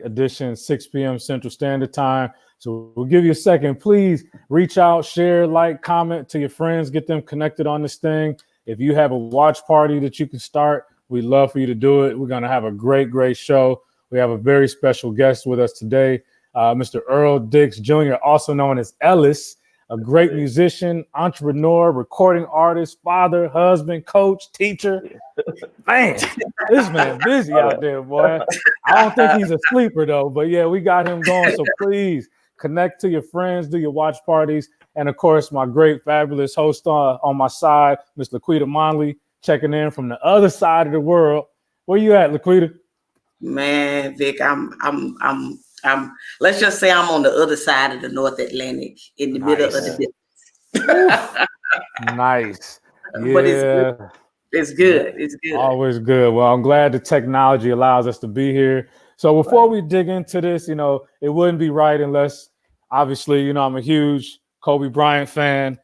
edition, 6 p.m. Central Standard Time. So we'll give you a second. Please reach out, share, like, comment to your friends, get them connected on this thing. If you have a watch party that you can start, we'd love for you to do it. We're going to have a great show. We have a very special guest with us today, Mr. Earl Dix Jr., also known as Ellis, a great musician, entrepreneur, recording artist, father, husband, coach, teacher. Man, this man busy out there, boy. I don't think he's a sleeper, though. But, yeah, we got him going. So please connect to your friends, do your watch parties. And, of course, my great, fabulous host on my side, Miss Laquita Monley, checking in from the other side of the world. Where you at, Laquita? Man, Vic, I'm let's just say I'm on the other side of the North Atlantic, in the middle of the distance. Nice. Yeah. But it's good. It's good. Always good. Well, I'm glad the technology allows us to be here. So before we dig into this, it wouldn't be right unless, obviously, I'm a huge Kobe Bryant fan.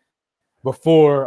Before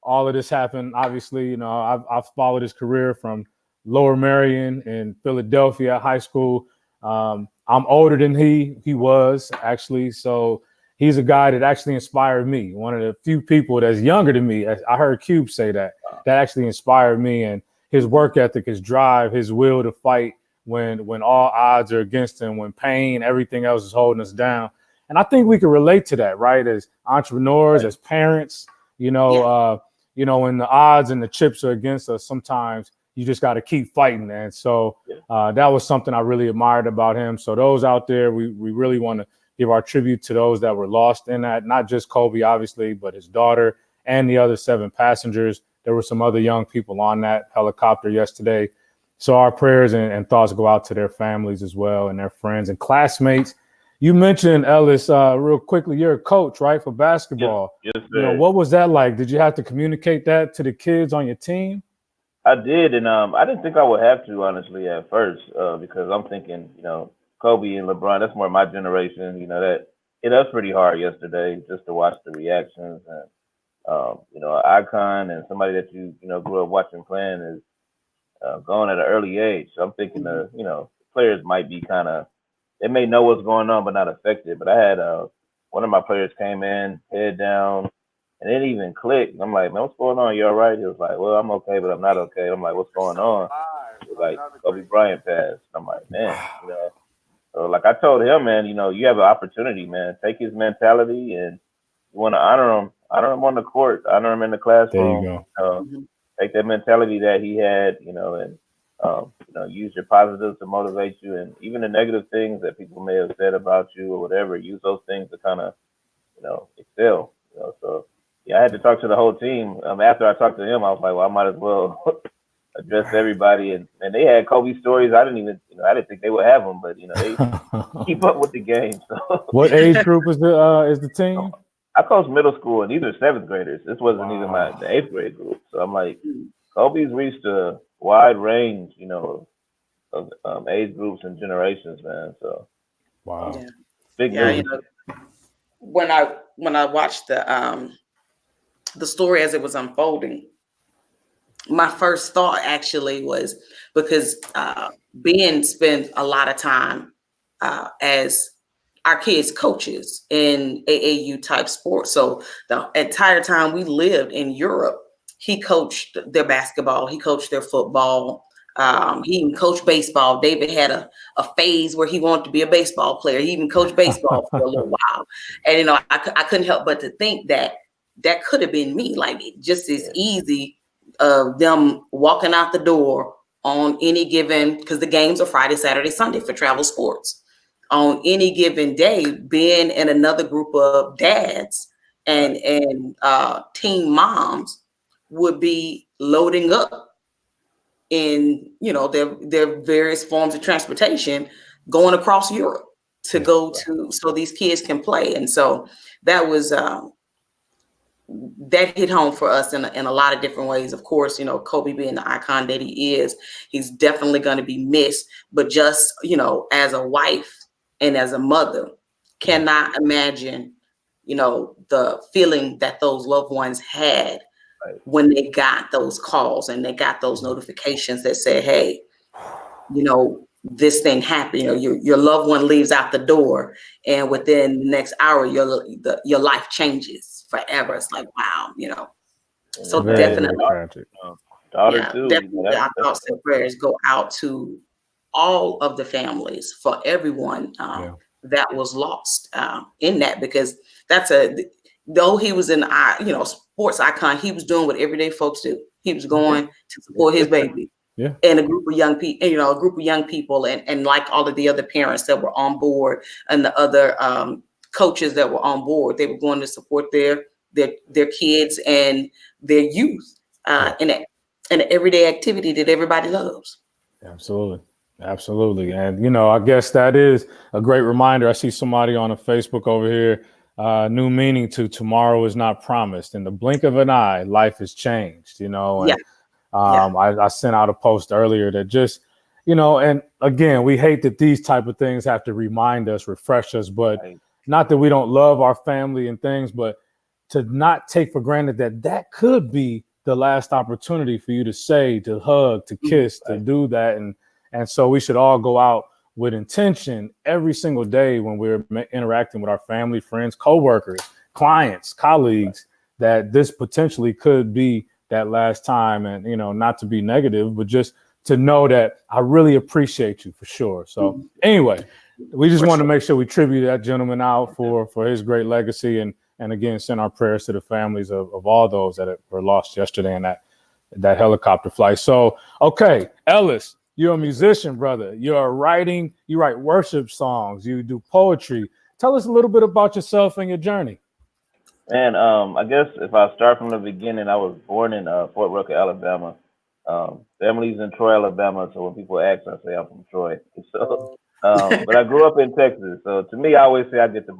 all of this happened, obviously, I've followed his career from Lower Merion in Philadelphia high school. I'm older than he was, actually. So he's a guy that actually inspired me. One of the few people that's younger than me. I heard Cube say that actually inspired me. And his work ethic, his drive, his will to fight when all odds are against him, when pain, everything else is holding us down. And I think we can relate to that, right? As entrepreneurs, as parents, when the odds and the chips are against us, sometimes you just got to keep fighting. And so that was something I really admired about him. So those out there, we really want to give our tribute to those that were lost in that, not just Kobe, obviously, but his daughter and the other 7 passengers. There were some other young people on that helicopter yesterday. So our prayers and thoughts go out to their families as well and their friends and classmates. You mentioned, Ellis, real quickly, you're a coach, right, for basketball. Yes, what was that like? Did you have to communicate that to the kids on your team? I did, and I didn't think I would have to, honestly, at first, because I'm thinking, Kobe and LeBron, that's more my generation. That's pretty hard yesterday just to watch the reactions, and an icon and somebody that you grew up watching playing is gone at an early age. So I'm thinking players might be they may know what's going on but not affected. But I had one of my players came in, head down, and it didn't even click. I'm like, man, what's going on? You all right? He was like, well, I'm okay, but I'm not okay. I'm like, what's going on? He was like, Kobe Bryant passed. I'm like, man, So like I told him, man, you have an opportunity, man. Take his mentality, and you want to honor him on the court, honor him in the classroom. There you go. Take that mentality that he had, and use your positives to motivate you, and even the negative things that people may have said about you or whatever, use those things to kind of, excel. So yeah, I had to talk to the whole team. After I talked to him, I was like, well, I might as well address everybody, and they had Kobe stories. I didn't think they would have them, but they keep up with the game. So what age group is the team? I coached middle school, and these are 7th graders. This wasn't even the 8th grade group. So I'm like, Kobe's reached a wide range, of age groups and generations, man. So wow, big news. When I watched the story as it was unfolding, my first thought actually was, because Ben spent a lot of time as our kids' coaches in AAU type sports. So the entire time we lived in Europe, he coached their basketball, he coached their football, he even coached baseball. David had a phase where he wanted to be a baseball player. He even coached baseball for a little while. And, I couldn't help but to think that could have been me, like just as easy of them walking out the door on any given, because the games are Friday, Saturday, Sunday for travel sports. On any given day, Ben and another group of dads and teen moms would be loading up in their various forms of transportation, going across Europe to go to, so these kids can play. And so that was that hit home for us in a lot of different ways. Of course, Kobe being the icon that he is, he's definitely going to be missed. But just, as a wife and as a mother, cannot imagine, the feeling that those loved ones had when they got those calls and they got those notifications that said, hey, this thing happen. Your loved one leaves out the door, and within the next hour, your life changes forever. It's like, wow, So Yeah, Very, his very definitely, tragic. daughter yeah, too. definitely, our thoughts and prayers go out to all of the families, for everyone Yeah. that was lost in that, because though he was an sports icon, he was doing what everyday folks do. He was going to support his baby. Yeah. And a group of young people, and like all of the other parents that were on board, and the other coaches that were on board, they were going to support their kids and their youth in an everyday activity that everybody loves. Absolutely. Absolutely. And, I guess that is a great reminder. I see somebody on a Facebook over here, new meaning to tomorrow is not promised. In the blink of an eye, life has changed, and Yeah, yeah. I sent out a post earlier that just, and again, we hate that these type of things have to remind us, refresh us, but Right. not that we don't love our family and things, but to not take for granted that could be the last opportunity for you to say, to hug, to kiss, to Right. do that. And so we should all go out with intention every single day when we're interacting with our family, friends, coworkers, clients, colleagues, that this potentially could be that last time. And, not to be negative, but just to know that I really appreciate you for sure. So anyway, we just want to make sure we tribute that gentleman out for his great legacy, and again, send our prayers to the families of all those that were lost yesterday in that helicopter flight. So, okay, Ellis, you're a musician, brother. You write worship songs, you do poetry. Tell us a little bit about yourself and your journey. And I guess if I start from the beginning, I was born in Fort Rucker, Alabama. Family's in Troy, Alabama. So when people ask, I say I'm from Troy. So, but I grew up in Texas. So to me, I always say I get the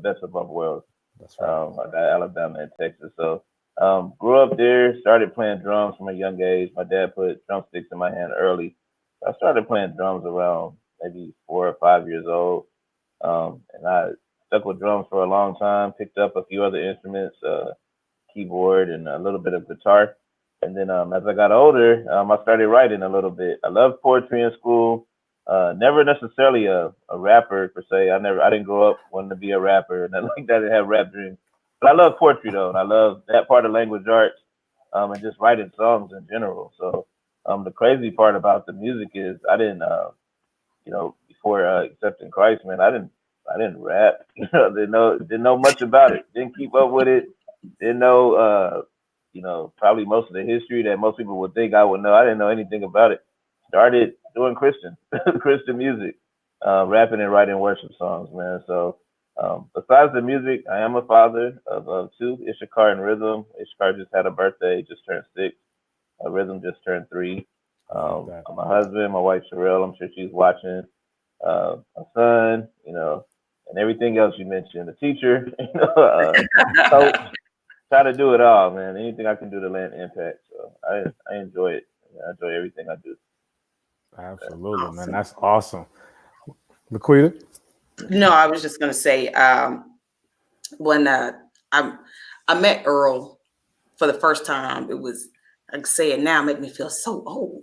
best of both worlds. That's right. I got Alabama and Texas. So grew up there. Started playing drums from a young age. My dad put drumsticks in my hand early. I started playing drums around maybe 4 or 5 years old. And I stuck with drums for a long time. Picked up a few other instruments, keyboard, and a little bit of guitar. And then as I got older, I started writing a little bit. I loved poetry in school. Never necessarily a rapper per se. I didn't grow up wanting to be a rapper and like that. I didn't have rap dreams. But I love poetry though, and I love that part of language arts, and just writing songs in general. So the crazy part about the music is I didn't, before accepting Christ, man, I didn't rap. Didn't know much about it. Didn't keep up with it. Didn't know, probably most of the history that most people would think I would know. I didn't know anything about it. Started doing Christian music, rapping and writing worship songs, man. So besides the music, I am a father of two, Ishakar and Rhythm. Ishakar just had a birthday, just turned 6. Rhythm just turned 3. My husband, my wife Sherelle, I'm sure she's watching. My son, and everything else you mentioned. The teacher, coach. Try to do it all, man. Anything I can do to land impact. So I enjoy it. I enjoy everything I do. Absolutely, man. Awesome. That's awesome. Laquita? No, I was just going to say, when I met Earl for the first time, it was, I can say it now, make me feel so old.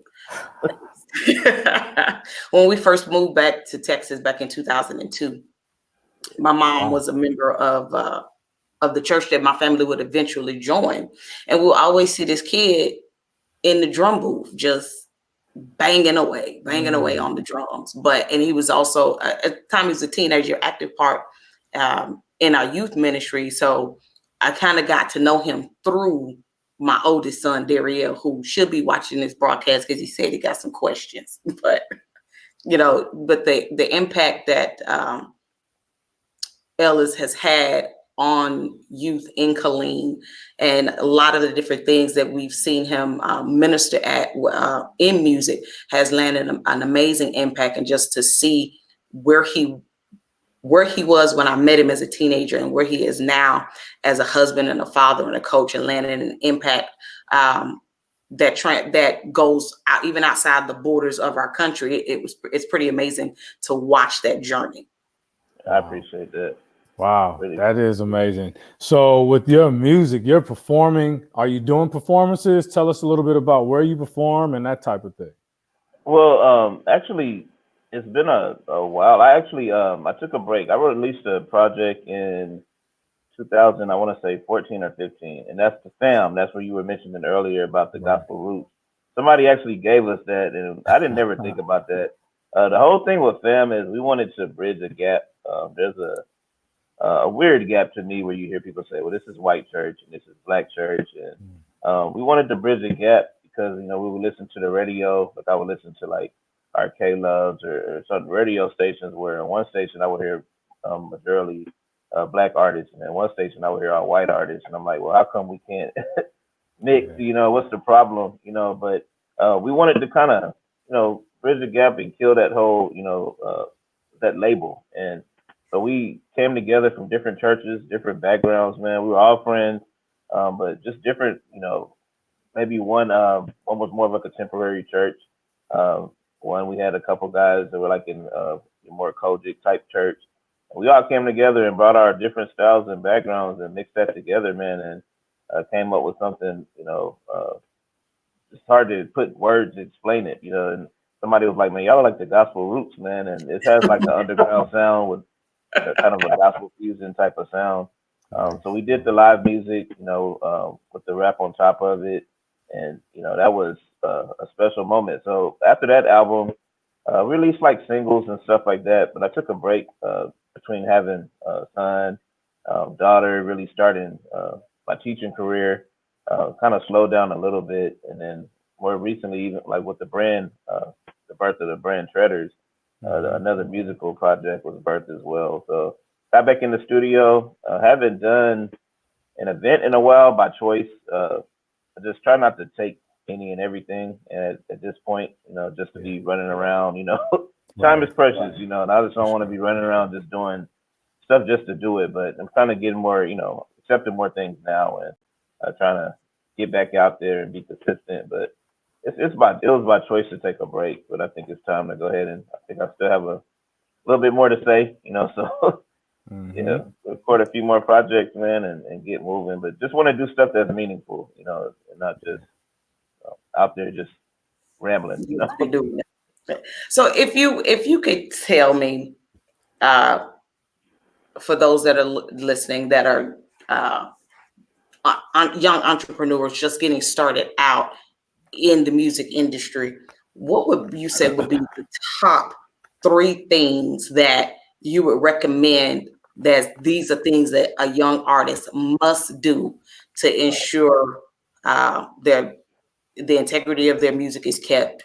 When we first moved back to Texas back in 2002, my mom was a member of the church that my family would eventually join, and we'll always see this kid in the drum booth just banging away on the drums. And he was also, at the time he was a teenager, active part in our youth ministry. So I kind of got to know him through my oldest son, Dariel, who should be watching this broadcast because he said he got some questions. But the impact that Ellis has had on youth in Killeen, and a lot of the different things that we've seen him minister at in music has landed an amazing impact. And just to see where he was when I met him as a teenager and where he is now as a husband and a father and a coach, and landing an impact that goes out, even outside the borders of our country. It's pretty amazing to watch that journey. I appreciate that. Wow, Really. that is amazing. So with your music, you're performing. Are you doing performances? Tell us a little bit about where you perform and that type of thing. Well, actually, It's been a while. I actually I took a break. I released a project in 2000, I want to say 14 or 15, and that's the fam. That's where you were mentioning earlier about the Right. gospel roots. Somebody actually gave us that, and I didn't never think about that. The whole thing with fam is we wanted to bridge a gap. There's a weird gap to me where you hear people say, "Well, this is white church and this is black church," and we wanted to bridge a gap because we would listen to the radio. Like I would listen to like RK Loves or some radio stations where on one station I would hear majority black artists, and then one station I would hear all white artists, and I'm like, well, how come we can't mix? Yeah. What's the problem? But we wanted to kind of bridge the gap and kill that whole that label, and so we came together from different churches, different backgrounds. Man, we were all friends, but just different. Maybe one was more of a contemporary church. One we had a couple guys that were like in more Kojic type church. We all came together and brought our different styles and backgrounds and mixed that together, man, and came up with something. It's hard to put words to explain it. And somebody was like, "Man, y'all are like the gospel roots, man," and it has like an underground sound with kind of a gospel fusion type of sound. Nice. So we did the live music, with the rap on top of it, and that was a special moment. So after that album, released like singles and stuff like that. But I took a break between having a son, daughter, really starting my teaching career. Kind of slowed down a little bit, and then more recently, even like with the birth of the brand Treaders, another musical project was birthed as well. So got back in the studio. Haven't done an event in a while by choice. I just try not to take any and everything at this point, just to Yeah. be running around. Time Right. is precious, and I just don't want to be running around just doing stuff just to do it. But I'm kind of getting more, accepting more things now and trying to get back out there and be consistent. But it was by choice to take a break. But I think it's time to go ahead, and I think I still have a little bit more to say, so Hmm. yeah, record a few more projects, man, and get moving. But just want to do stuff that's meaningful, and not just out there just rambling. You be doing that. So if you could tell me, uh, for those that are listening that are young entrepreneurs just getting started out in the music industry, what would you say would be the top three things that you would recommend that these are things that a young artist must do to ensure their the integrity of their music is kept,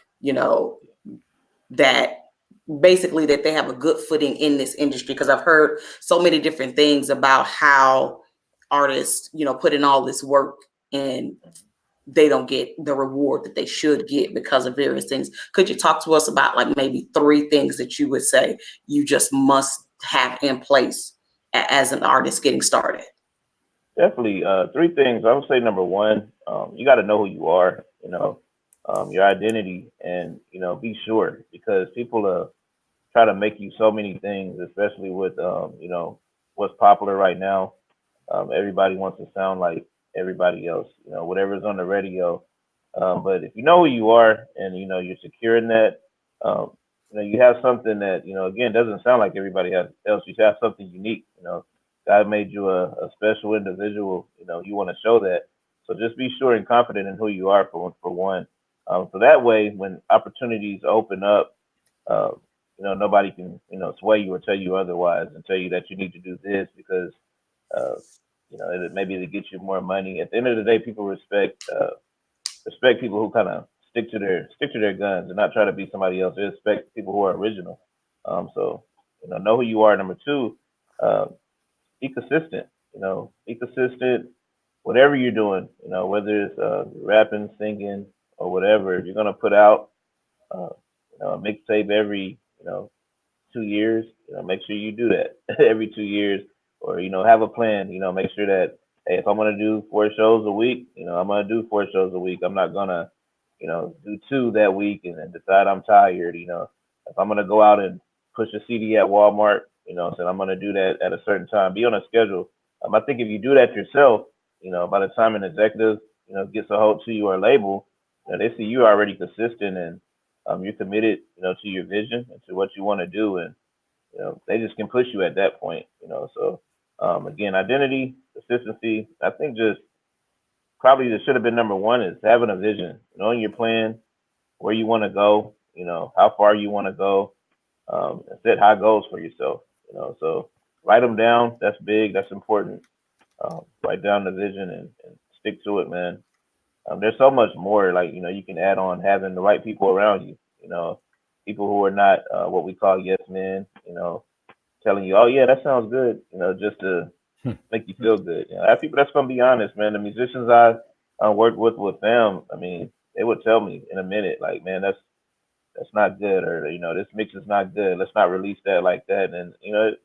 that basically that they have a good footing in this industry? Because I've heard so many different things about how artists, put in all this work and they don't get the reward that they should get because of various things. Could you talk to us about like maybe three things that you would say you just must have in place as an artist getting started? Definitely, three things. I would say number one, you got to know who you are, your identity, and be sure because people try to make you so many things, especially with what's popular right now. Everybody wants to sound like everybody else, whatever's on the radio. But if you know who you are and you're secure in that, um, you have something that again doesn't sound like everybody else. You have something unique. God made you a special individual. You want to show that. So just be sure and confident in who you are for one. So that way, when opportunities open up, uh, nobody can sway you or tell you otherwise and tell you that you need to do this because uh, maybe to get you more money. At the end of the day, people respect people who kind of stick to their guns and not try to be somebody else. They respect people who are original. So know who you are. Number two, uh, be consistent. Be consistent. Whatever you're doing, whether it's rapping, singing, or whatever, if you're gonna put out uh, a mixtape every 2 years, make sure you do that every 2 years, or have a plan. Make sure that hey, if I'm gonna do 4 shows a week, I'm gonna do 4 shows a week. I'm not gonna, do two that week and then decide I'm tired. If I'm gonna go out and push a CD at Walmart, so I'm gonna do that at a certain time. Be on a schedule. I think if you do that yourself, by the time an executive, gets a hold to you or label, they see you already consistent and you're committed, to your vision and to what you want to do, and they just can push you at that point. So again, identity, consistency. I think just probably this should have been number one is having a vision, knowing your plan, where you want to go, how far you want to go, and set high goals for yourself. So write them down. That's big. That's important. Write down the vision and stick to it, man. There's so much more, like, you can add on having the right people around you, people who are not what we call yes men, telling you, oh yeah, that sounds good, just to make you feel good. I have people that's gonna be honest, man. The musicians I worked with them, I mean, they would tell me in a minute, like, man, that's not good, or this mix is not good. Let's not release that like that. And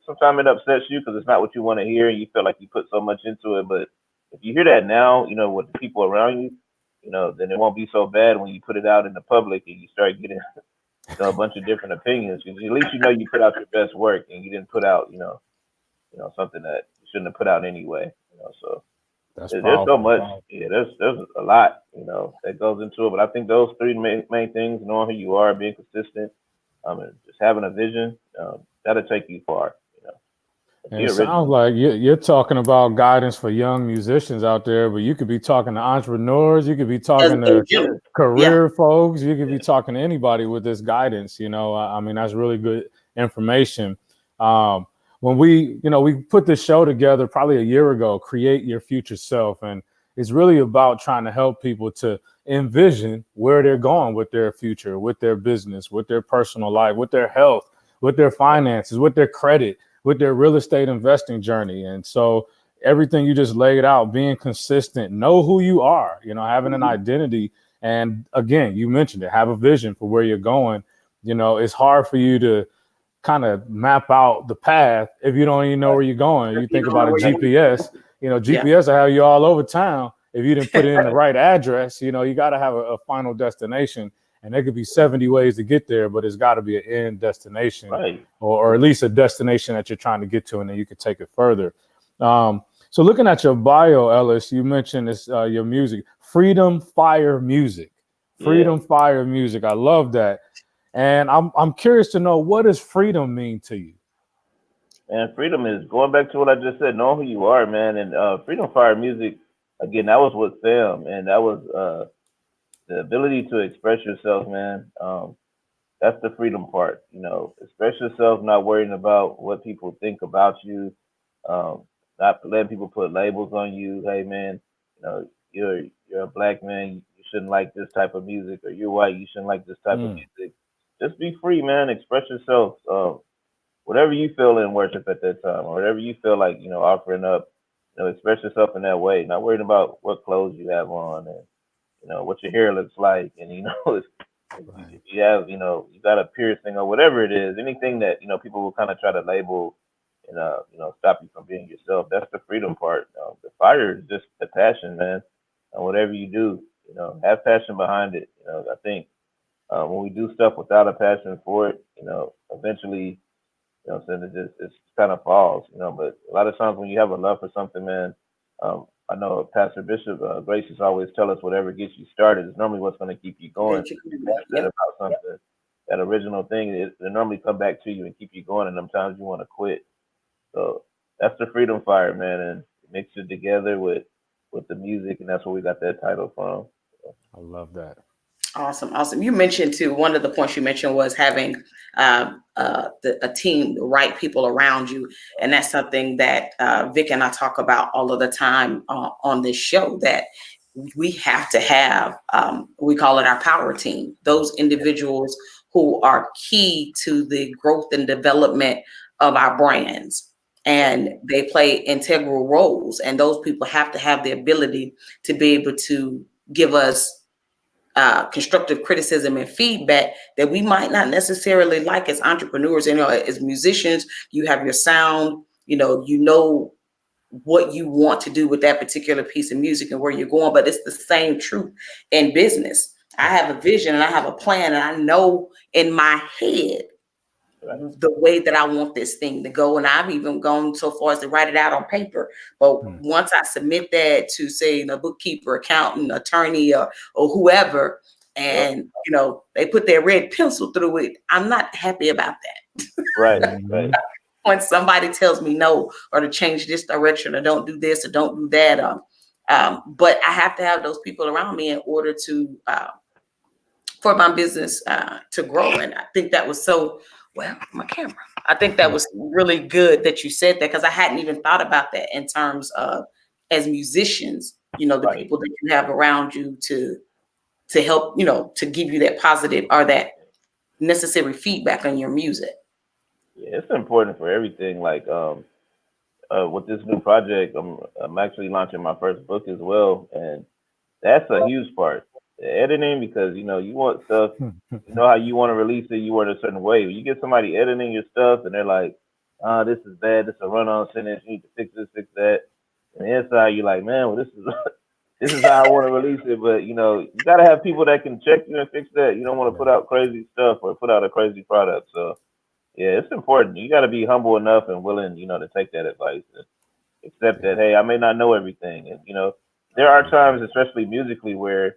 sometimes it upsets you because it's not what you want to hear, and you feel like you put so much into it. But if you hear that now, with the people around you, then it won't be so bad when you put it out in the public and you start getting a bunch of different opinions. Because at least you put out your best work and you didn't put out something that you shouldn't have put out anyway. So That's there's so powerful. much. Yeah, there's a lot, that goes into it. But I think those three main things: knowing who you are, being consistent, and just having a vision, that'll take you far. And it sounds like you're talking about guidance for young musicians out there, but you could be talking to entrepreneurs, you could be talking to Yeah. career folks, you could be talking to anybody with this guidance. I mean, that's really good information. When we put this show together probably a year ago, Create Your Future Self, and it's really about trying to help people to envision where they're going with their future, with their business, with their personal life, with their health, with their finances, with their credit, with their real estate investing journey. And so everything you just laid out, being consistent, know who you are, having an identity. And again, you mentioned it, have a vision for where you're going. It's hard for you to kind of map out the path if you don't even know where you're going. You think about a GPS, GPS will have you all over town. If you didn't put it in the right address, you got to have a final destination. And there could be 70 ways to get there, but it's got to be an end destination, right, or at least a destination that you're trying to get to, and then you can take it further. So looking at your bio, Ellis, you mentioned this, your music, Freedom Fire Music. Freedom Fire Music. I love that. And I'm curious to know, what does freedom mean to you? And freedom is going back to what I just said, know who you are, man. And Freedom Fire Music, again, that was with Sam, and that was the ability to express yourself, man. That's the freedom part, express yourself, not worrying about what people think about you, not letting people put labels on you. Hey, man, you're a black man, you shouldn't like this type of music, or you're white, you shouldn't like this type of music. Just be free, man. Express yourself. Whatever you feel in worship at that time, or whatever you feel like, offering up, express yourself in that way. Not worrying about what clothes you have on, and what your hair looks like, and if you have, you got a piercing or whatever it is, anything that people will kind of try to label and stop you from being yourself. That's the freedom part. The fire is just the passion, man. Whatever you do, have passion behind it. I think when we do stuff without a passion for it, eventually, so it kind of falls. But a lot of times when you have a love for something, man, I know Pastor Bishop Gracious always tell us whatever gets you started is normally what's going to keep you going. That about something, that original thing, it normally come back to you and keep you going. And sometimes you want to quit. So that's the Freedom Fire, man, and mix it together with the music, and that's where we got that title from. I love that. Awesome. You mentioned too, one of the points you mentioned was having a team, the right people around you. And that's something that Vic and I talk about all of the time on this show, that we have to have, we call it our power team, those individuals who are key to the growth and development of our brands. And they play integral roles. And those people have to have the ability to be able to give us constructive criticism and feedback that we might not necessarily like as entrepreneurs. As musicians, you have your sound, you know what you want to do with that particular piece of music and where you're going, but it's the same truth in business. I have a vision and I have a plan, and I know in my head the way that I want this thing to go. And I've even gone so far as to write it out on paper. But once I submit that to, say, a bookkeeper, accountant, attorney, or whoever, and they put their red pencil through it. I'm not happy about that. Right. When somebody tells me no, or to change this direction, or don't do this, or don't do that, but I have to have those people around me in order to for my business to grow. And I think that was my camera. I think that was really good that you said that, because I hadn't even thought about that in terms of, as musicians, the people that you have around you to help, to give you that positive or that necessary feedback on your music. Yeah, it's important for everything. Like with this new project, I'm actually launching my first book as well, and that's a huge part. The editing, because you want stuff, how you want to release it, you want it a certain way. When you get somebody editing your stuff and they're like, this is bad, this is a run-on sentence, you need to fix this, fix that. And the inside, you're like, man, well, this is this is how I want to release it. But you gotta have people that can check you and fix that. You don't want to put out crazy stuff or put out a crazy product. So yeah, it's important. You got to be humble enough and willing, to take that advice and accept that, hey, I may not know everything. And there are times, especially musically, where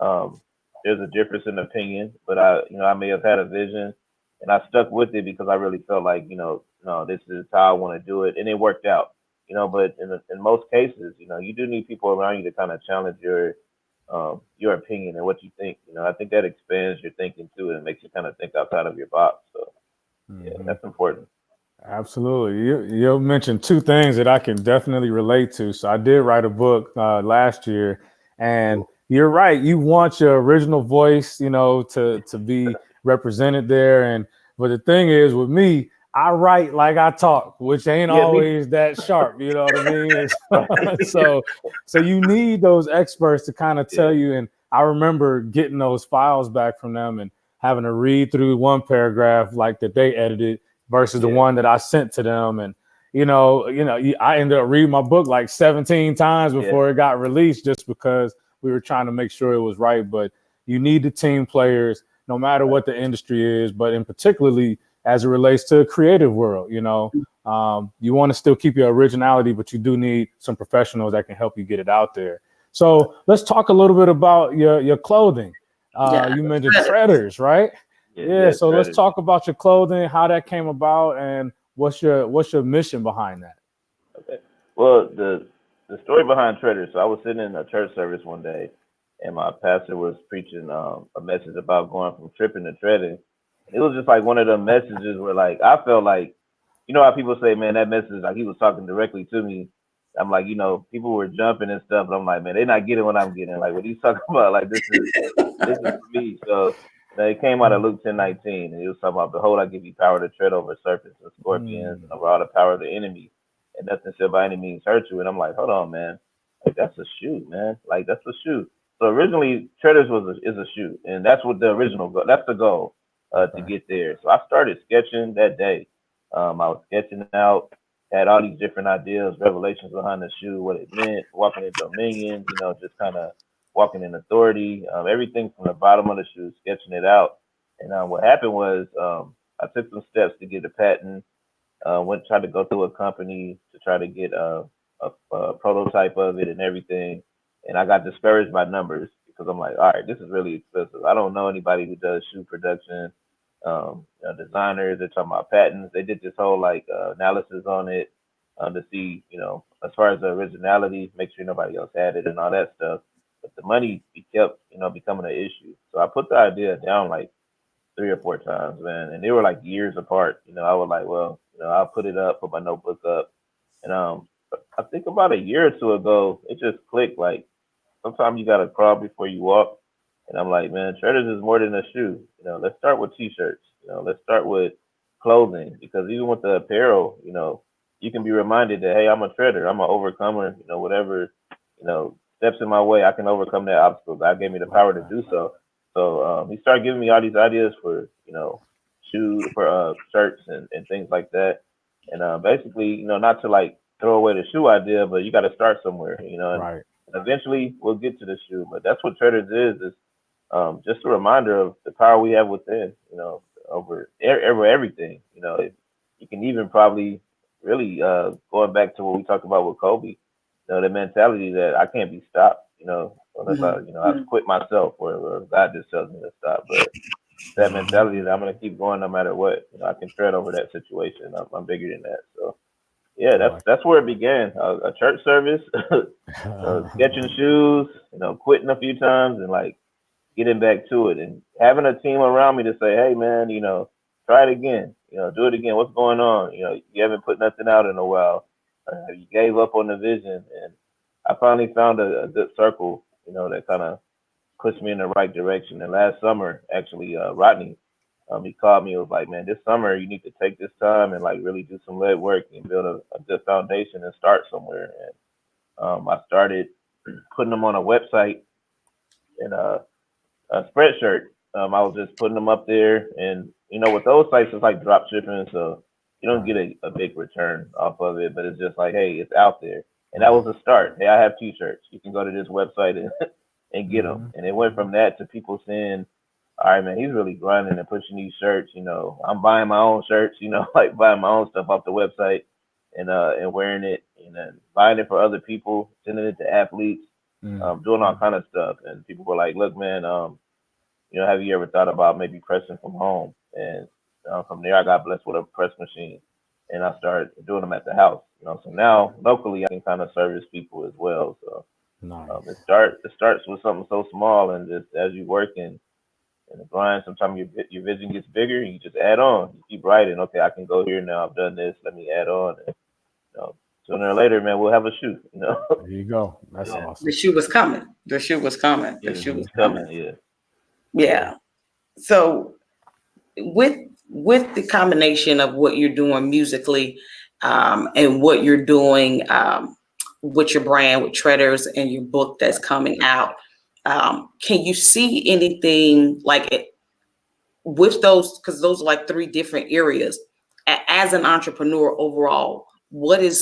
there's a difference in opinion, but I may have had a vision and I stuck with it because I really felt like, no, this is how I want to do it, and it worked out. But in most cases, you do need people around you to kind of challenge your opinion and what you think. I think that expands your thinking too, and makes you kind of think outside of your box. So yeah, that's important. Absolutely. You mentioned two things that I can definitely relate to. So I did write a book last year, and you're right. You want your original voice, to be represented there. But the thing is, with me, I write like I talk, which ain't always that sharp. You know what I mean? so you need those experts to kind of tell you. And I remember getting those files back from them and having to read through one paragraph like that they edited versus the one that I sent to them. And, I ended up reading my book like 17 times before it got released, just because we were trying to make sure it was right. But you need the team players, no matter what the industry is, but in particularly as it relates to the creative world. You want to still keep your originality, but you do need some professionals that can help you get it out there. So let's talk a little bit about your clothing. You mentioned Treaders, right? Yeah, so let's talk about your clothing, how that came about, and what's your mission behind that? Okay. Well, the story behind Treaders. So I was sitting in a church service one day, and my pastor was preaching a message about going from tripping to treading. And it was just like one of them messages where, like, I felt like, how people say, man, that message, like, he was talking directly to me. I'm like, people were jumping and stuff, but I'm like, man, they're not getting what I'm getting. Like, what he's talking about, like, this is for me. So it came out of Luke 10:19, and it was talking about, behold, I give you power to tread over serpents and scorpions and over all the power of the enemy, and nothing shall by any means hurt you. And I'm like, hold on, man, like, that's a shoe, man. Like, that's a shoe. So originally, Treaders is a shoe, and that's what the original goal. That's the goal to get there. So I started sketching that day. I was sketching out, had all these different ideas, revelations behind the shoe, what it meant, walking in dominion, just kind of walking in authority, everything from the bottom of the shoe, sketching it out. And what happened was I took some steps to get a patent, tried to go through a company to try to get a prototype of it and everything. And I got discouraged by numbers because I'm like, all right, this is really expensive. I don't know anybody who does shoe production. Designers, they're talking about patents. They did this whole analysis on it to see, as far as the originality, make sure nobody else had it and all that stuff. But the money kept, becoming an issue. So I put the idea down like 3 or 4 times, man, and they were like years apart. I was like, well, I'll put it up, put my notebook up, and I think about a year or two ago, it just clicked. Like, sometimes you gotta crawl before you walk. And I'm like, man, Treaders is more than a shoe. Let's start with t-shirts. Let's start with clothing, because even with the apparel, you can be reminded that, hey, I'm a treader, I'm an overcomer. Whatever, steps in my way, I can overcome that obstacle. God gave me the power to do so. So he started giving me all these ideas for, shirts and things like that. And basically, not to like throw away the shoe idea, but you got to start somewhere, and eventually we'll get to the shoe. But that's what Treaders is just a reminder of the power we have within, over everything. You can even probably really going back to what we talked about with Kobe, the mentality that I can't be stopped, unless I quit myself or God just tells me to stop. But that mentality that I'm going to keep going no matter what. I can tread over that situation. I'm bigger than that. So yeah, that's where it began. A church service, sketching shoes, quitting a few times and like getting back to it and having a team around me to say, hey man, try it again. Do it again. What's going on? You haven't put nothing out in a while. You gave up on the vision, and I finally found a good circle, that kind of pushed me in the right direction. And last summer, actually, Rodney, he called me. He was like, man, this summer you need to take this time and like really do some lead work and build a good foundation and start somewhere. And I started putting them on a website and a Spreadshirt. I was just putting them up there, and with those sites, it's like drop shipping, so you don't get a big return off of it, but it's just like, hey, it's out there, and that was a start. Hey, I have T-shirts. You can go to this website and get them, and it went from that to people saying, all right, man, he's really grinding and pushing these shirts. I'm buying my own shirts. Like buying my own stuff off the website and wearing it, and then buying it for other people, sending it to athletes. Doing all kind of stuff, and people were like, "Look, man, have you ever thought about maybe pressing from home?" And from there, I got blessed with a press machine, and I started doing them at the house. So now locally, I can kind of service people as well. So it starts with something so small, and just as you work in the grind, sometimes your vision gets bigger, and you just add on. You keep writing. Okay, I can go here now. I've done this. Let me add on. And, sooner or later, man, we'll have a shoe. There you go. That's awesome. The shoe was coming. The shoe was coming. The shoe was coming. Yeah. So with the combination of what you're doing musically, and what you're doing with your brand, with Treaders, and your book that's coming out, can you see anything like it with those? Because those are like three different areas. As an entrepreneur overall, what are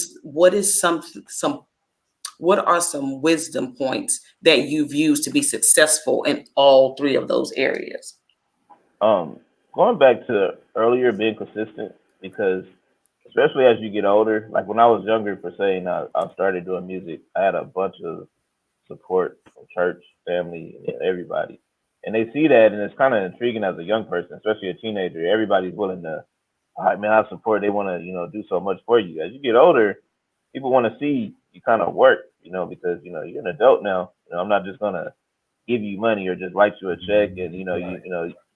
some wisdom points that you've used to be successful in all three of those areas? Going back to earlier, being consistent, because especially as you get older, like when I was younger, per se, and I started doing music, I had a bunch of support from church, family, and everybody. And they see that, and it's kind of intriguing as a young person, especially a teenager. Everybody's willing to, all right, man, I support. They want to, do so much for you. As you get older, people want to see you kind of work, because you're an adult now. I'm not just gonna give you money or just write you a check, and you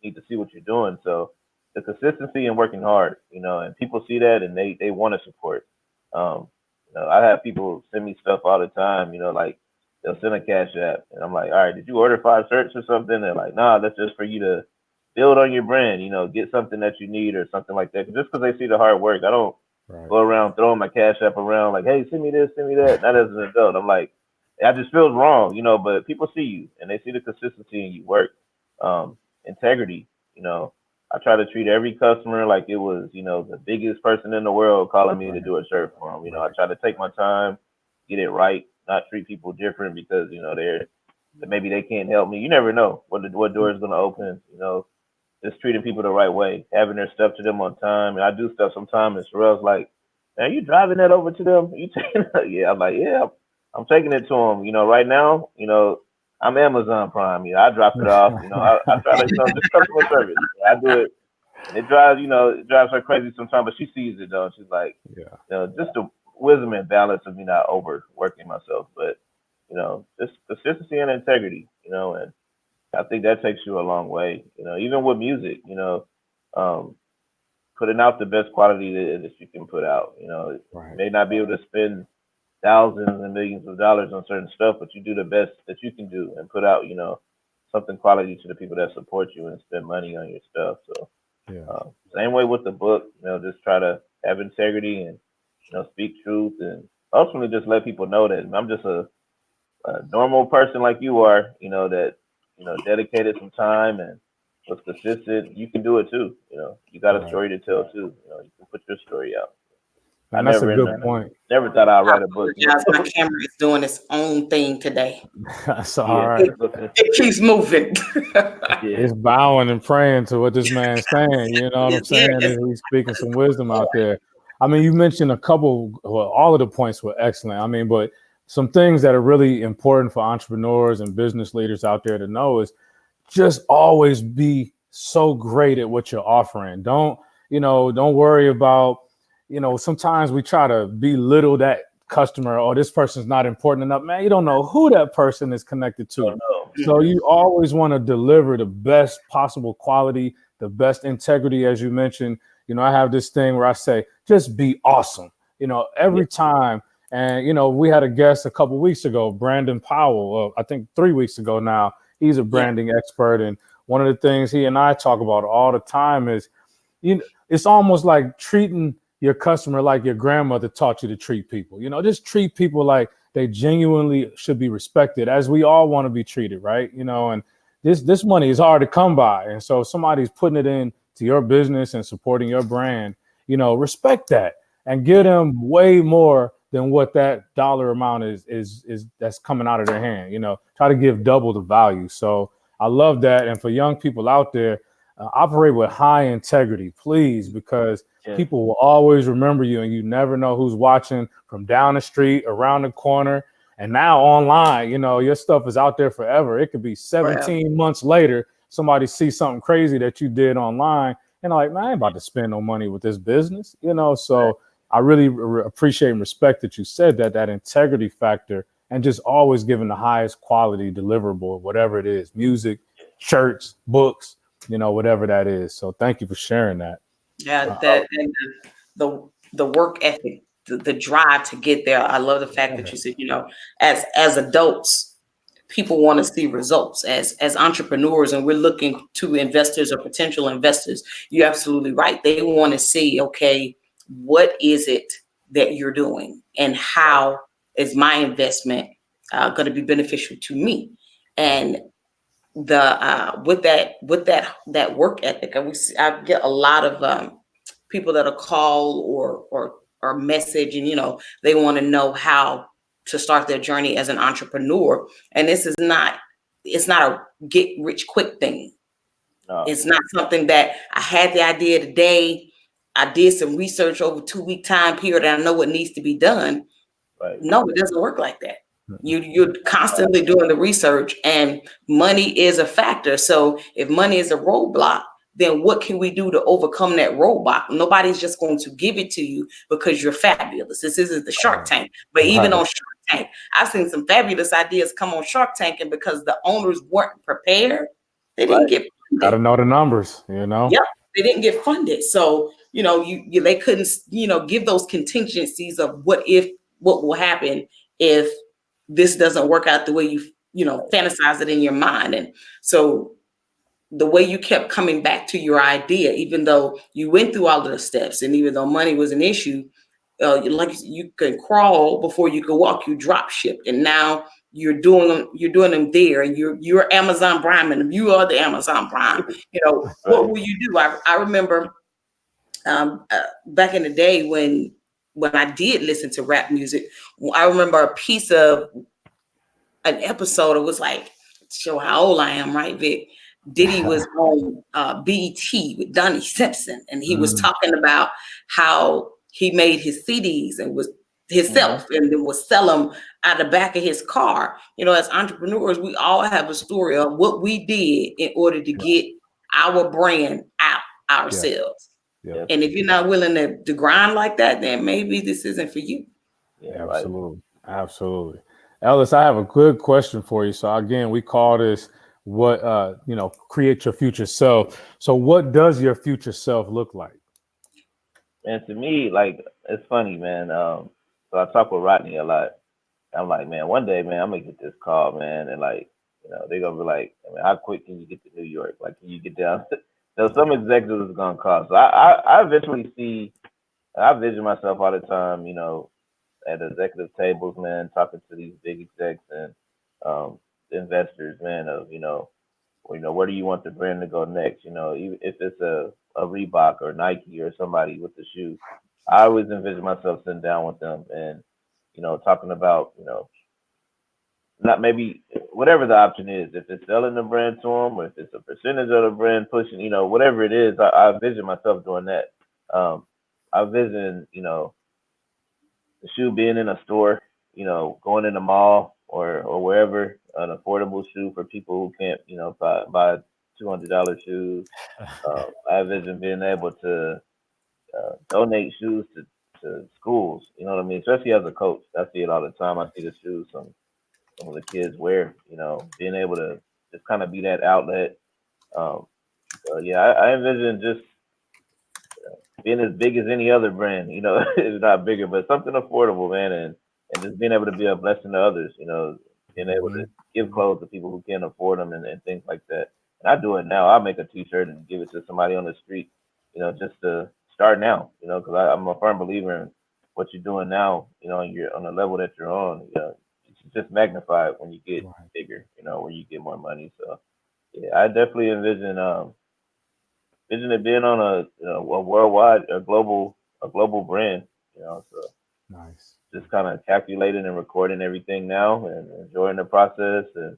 need to see what you're doing. So the consistency and working hard, and people see that and they want to support. I have people send me stuff all the time, like they'll send a cash app, and I'm like, all right, did you order 5 shirts or something? They're like, nah, that's just for you to build on your brand, get something that you need or something like that. Just because they see the hard work, I don't go around throwing my cash app around like, hey, send me this, send me that. Not as an adult. I'm like, I just feels wrong, but people see you and they see the consistency in you work. Integrity, I try to treat every customer like it was, the biggest person in the world calling me to do a shirt for them. I try to take my time, get it right, not treat people different because, maybe they can't help me. You never know what door is going to open, just treating people the right way, having their stuff to them on time. And I do stuff sometimes, and Sherelle's like, man, you driving that over to them? You taking it? Yeah, I'm like, yeah, I'm taking it to them. Right now, I'm Amazon Prime. I drop it off. I try to, just customer service. I do it. And it drives her crazy sometimes, but she sees it though. She's like, just the wisdom and balance of me not overworking myself, but just consistency and integrity, and I think that takes you a long way, even with music, putting out the best quality that you can put out. You may not be able to spend thousands and millions of dollars on certain stuff, but you do the best that you can do and put out, something quality to the people that support you and spend money on your stuff. So same way with the book, just try to have integrity and, speak truth and ultimately just let people know that I'm just a normal person like you are, that, dedicated some time and was consistent. You can do it too. You got a story to tell too. You can put your story out. And that's a good point. Never thought I'd write a book. My camera is doing its own thing today. That's all right. It keeps moving. It's bowing and praying to what this man's saying. You know what I'm saying? He's speaking some wisdom out there. I mean, you mentioned a couple, well, all of the points were excellent. I mean, but some things that are really important for entrepreneurs and business leaders out there to know is just always be so great at what you're offering. Don't worry about, sometimes we try to belittle that customer, or this person's not important enough. Man, you don't know who that person is connected to. Oh, no. So you always want to deliver the best possible quality, the best integrity, as you mentioned. I have this thing where I say, just be awesome, every time. And, we had a guest a couple weeks ago, Brandon Powell, I think 3 weeks ago now. He's a branding expert. And one of the things he and I talk about all the time is, it's almost like treating your customer like your grandmother taught you to treat people. Just treat people like they genuinely should be respected, as we all want to be treated, right? And this money is hard to come by. And so if somebody's putting it in to your business and supporting your brand, respect that and give them way more than what that dollar amount is that's coming out of their hand. Try to give double the value. So I love that. And for young people out there, operate with high integrity, please, because people will always remember you, and you never know who's watching from down the street, around the corner, and now online. Your stuff is out there forever. It could be 17 months later, somebody sees something crazy that you did online, and like, man, I ain't about to spend no money with this business. So I really appreciate and respect that you said that integrity factor, and just always giving the highest quality deliverable, whatever it is, music, shirts, books, whatever that is. So thank you for sharing that. Yeah, that and the work ethic, the drive to get there. I love the fact that you said, as adults, people want to see results. As entrepreneurs, and we're looking to investors or potential investors, you're absolutely right. They want to see, okay, what is it that you're doing, and how is my investment going to be beneficial to me? And with that work ethic, I get a lot of people that'll call or message, and they want to know how to start their journey as an entrepreneur. And it's not a get rich quick thing. No. It's not something that I had the idea today, I did some research over 2-week time period, and I know what needs to be done. Right. No, it doesn't work like that. You're constantly doing the research, and money is a factor. So if money is a roadblock, then what can we do to overcome that roadblock? Nobody's just going to give it to you because you're fabulous. This isn't the Shark Tank. But even on Shark Tank, I've seen some fabulous ideas come on Shark Tank, and because the owners weren't prepared, they didn't get funded. Got to know the numbers, Yep, they didn't get funded. So, they couldn't, give those contingencies of what will happen if this doesn't work out the way you fantasize it in your mind. And so the way you kept coming back to your idea, even though you went through all of the steps, and even though money was an issue, like you could crawl before you could walk, you drop shipped, and now you're doing them there, and you're Amazon Prime, and you are the Amazon Prime. What will you do? I remember back in the day when I did listen to rap music, I remember a piece of an episode. It was like, show how old I am, right, Vic? Diddy was on BET with Donnie Simpson, and he was talking about how he made his CDs and was himself, and then would sell them out the back of his car. As entrepreneurs, we all have a story of what we did in order to get our brand out ourselves. Yeah. And if you're not willing to grind like that, then maybe this isn't for you. Yeah, absolutely. Absolutely. Ellis, I have a good question for you. So again, we call this create your future self. So what does your future self look like? And to me, like, it's funny, man. So I talk with Rodney a lot. I'm like, man, one day, man, I'm gonna get this call, man, and like, they're gonna be like, I mean, how quick can you get to New York? Like, can you get down? So some executives are gonna call. So I eventually I vision myself all the time, at executive tables, man, talking to these big execs and investors, man, of where do you want the brand to go next? Even if it's a Reebok or Nike or somebody with the shoe, I always envision myself sitting down with them and talking about not maybe whatever the option is, if it's selling the brand to them or if it's a percentage of the brand pushing, whatever it is, I envision myself doing that. I envision the shoe being in a store, going in the mall or wherever, an affordable shoe for people who can't, buy $200 shoes. I envision being able to donate shoes to schools. You know what I mean? Especially as a coach, I see it all the time. I see the shoes some of the kids wear. Being able to just kind of be that outlet. Um, yeah, I envision just being as big as any other brand. It's not bigger, but something affordable, man, and just being able to be a blessing to others. Being able to give clothes to people who can't afford them and things like that. And I do it now. I make a T-shirt and give it to somebody on the street. Just to start now. Because I'm a firm believer in what you're doing now. You're on the level that you're on. It's just magnified when you get Right. bigger. When you get more money. So yeah, I definitely envision it being on a worldwide, a global brand. So Nice. just kind of calculating and recording everything now and enjoying the process and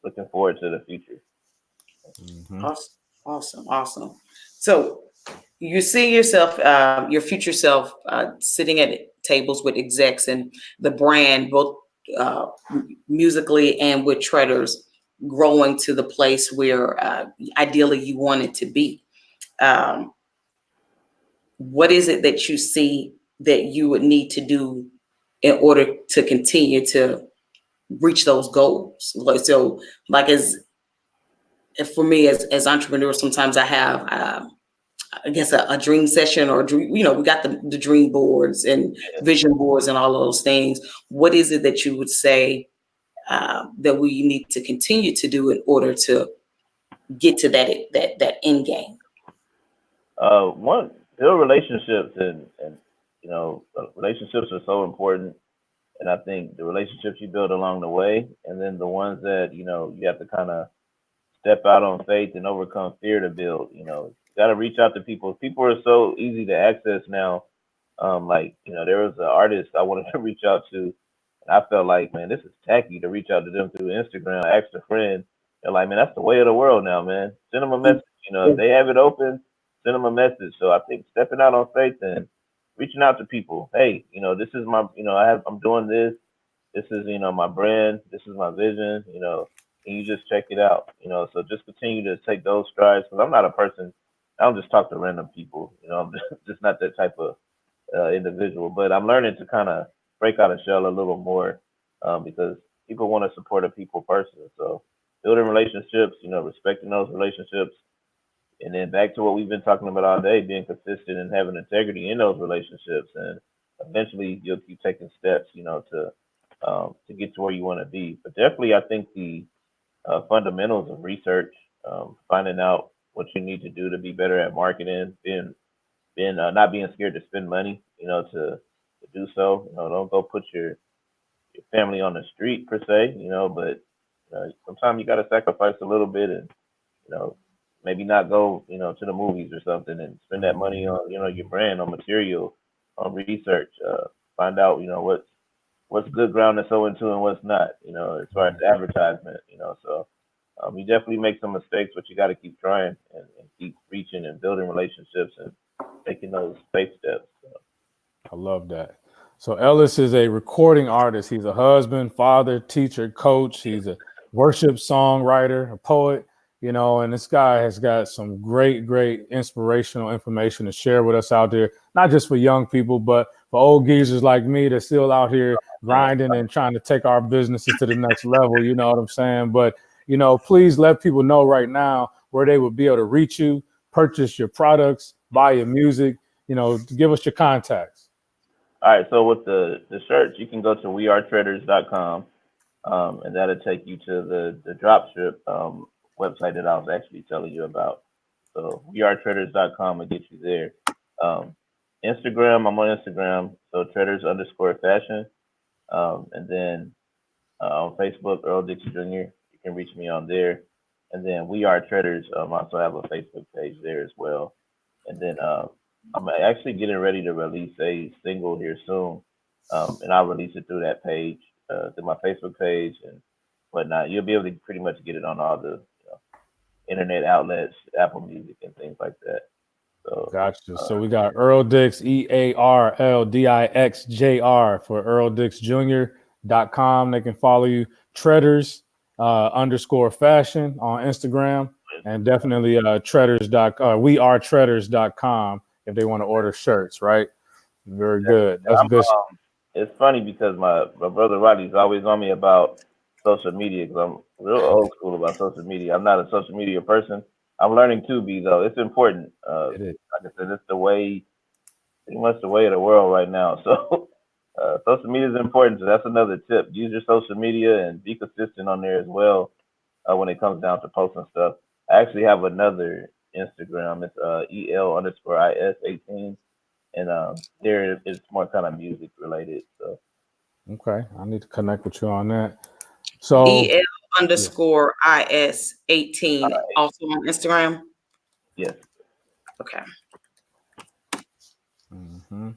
looking forward to the future. Mm-hmm. Awesome, awesome, awesome. So you see yourself, your future self, sitting at tables with execs and the brand, both uh, musically and with traders, growing to the place where ideally you want it to be. Um, what is it that you see that you would need to do in order to continue to reach those goals? Like as for me as entrepreneurs, sometimes I have I guess a dream session or dream, we got the dream boards and vision boards and all of those things. What is it that you would say that we need to continue to do in order to get to that end game? One, build relationships and relationships are so important. And I think the relationships you build along the way, and then the ones that you have to kind of step out on faith and overcome fear to build. You got to reach out to people. People are so easy to access now. There was an artist I wanted to reach out to, and I felt like, man, this is tacky to reach out to them through Instagram. I asked a friend, they're like, man, that's the way of the world now, man. Send them a message. If they have it open, send them a message. So I think stepping out on faith and reaching out to people. Hey, this is my, I'm doing this. This is, my brand. This is my vision. And you just check it out. So just continue to take those strides. Because I'm not a person. I don't just talk to random people. I'm just not that type of individual. But I'm learning to kind of break out of shell a little more because people want to support a people person. So building relationships, respecting those relationships, and then back to what we've been talking about all day, being consistent and having integrity in those relationships, and eventually you'll keep taking steps, to get to where you want to be. But definitely, I think the fundamentals of research, finding out what you need to do to be better at marketing, being not being scared to spend money, to do so. Don't go put your family on the street per se, but sometimes you got to sacrifice a little bit and you know, maybe not go, to the movies or something and spend that money on, your brand, on material, on research, find out, what's good ground to sow into and what's not, as far as advertisement, so you definitely make some mistakes, but you got to keep trying and keep reaching and building relationships and taking those faith steps. So. I love that. So Ellis is a recording artist. He's a husband, father, teacher, coach. He's a worship songwriter, a poet, and this guy has got some great, great inspirational information to share with us out there, not just for young people, but for old geezers like me that's still out here grinding and trying to take our businesses to the next level. You know what I'm saying? But, please let people know right now where they would be able to reach you, purchase your products, buy your music, give us your contacts. All right, so with the shirts, you can go to wearetraders.com, and that'll take you to the dropship website that I was actually telling you about. So wearetraders.com will get you there. Um, Instagram, I'm on Instagram, so traders_fashion. And then on Facebook, Earl Dix Jr. You can reach me on there. And then We Are Traders also have a Facebook page there as well. And then I'm actually getting ready to release a single here soon, and I'll release it through that page, through my Facebook page and whatnot. You'll be able to pretty much get it on all the internet outlets, Apple Music, and things like that. So, Gotcha. So we got Earl Dix, EarlDixJr for EarlDixJr.com. They can follow you. Treaders underscore fashion on Instagram, and definitely wearetreaders.com if they want to order shirts, right? Very good. That's good. it's funny because my brother Roddy's always on me about social media because I'm real old school about social media. I'm not a social media person. I'm learning to be though. It's important. It is. Like I said, it's the way, pretty much the way of the world right now. So social media is important. So that's another tip. Use your social media and be consistent on there as well when it comes down to posting stuff. I actually have another Instagram. It's EL_IS18. And there it's more kind of music related. So Okay. I need to connect with you on that. So, EL yeah. underscore IS 18, also on Instagram. yes. Okay. Mhm.